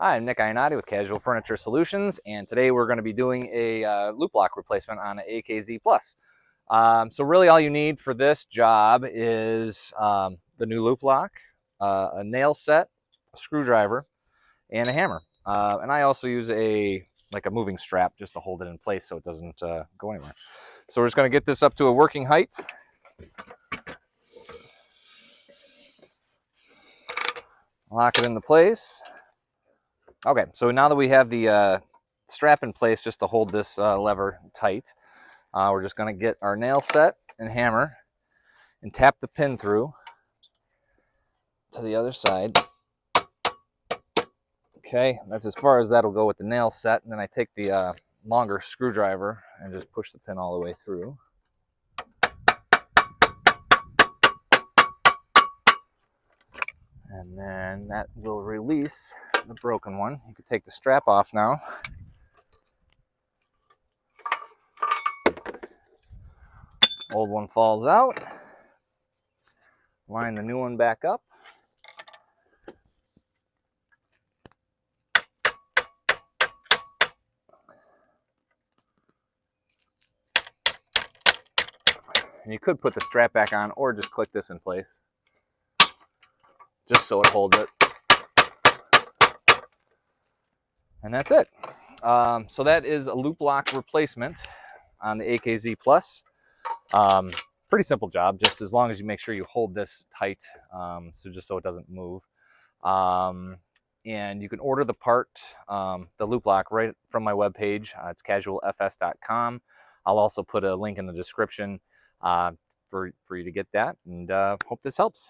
Hi, I'm Nick Ionati with Casual Furniture Solutions, and today we're going to be doing a loop lock replacement on an AKZ Plus. So really all you need for this job is the new loop lock, a nail set, a screwdriver, and a hammer. And I also use a moving strap just to hold it in place so it doesn't go anywhere. So we're just going to get this up to a working height. Lock it into place. Okay, so now that we have the strap in place just to hold this lever tight, we're just going to get our nail set and hammer and tap the pin through to the other side. Okay, that's as far as that'll go with the nail set, and then I take the longer screwdriver and just push the pin all the way through. And then that will release the broken one. You can take the strap off now. Old one falls out. Line the new one back up. And you could put the strap back on or just click this in place, just so it holds it. And that's it. So that is a loop lock replacement on the AKZ Plus. Pretty simple job, just as long as you make sure you hold this tight, so it doesn't move. And you can order the part, the loop lock, right from my webpage. It's casualfs.com. I'll also put a link in the description for you to get that, and hope this helps.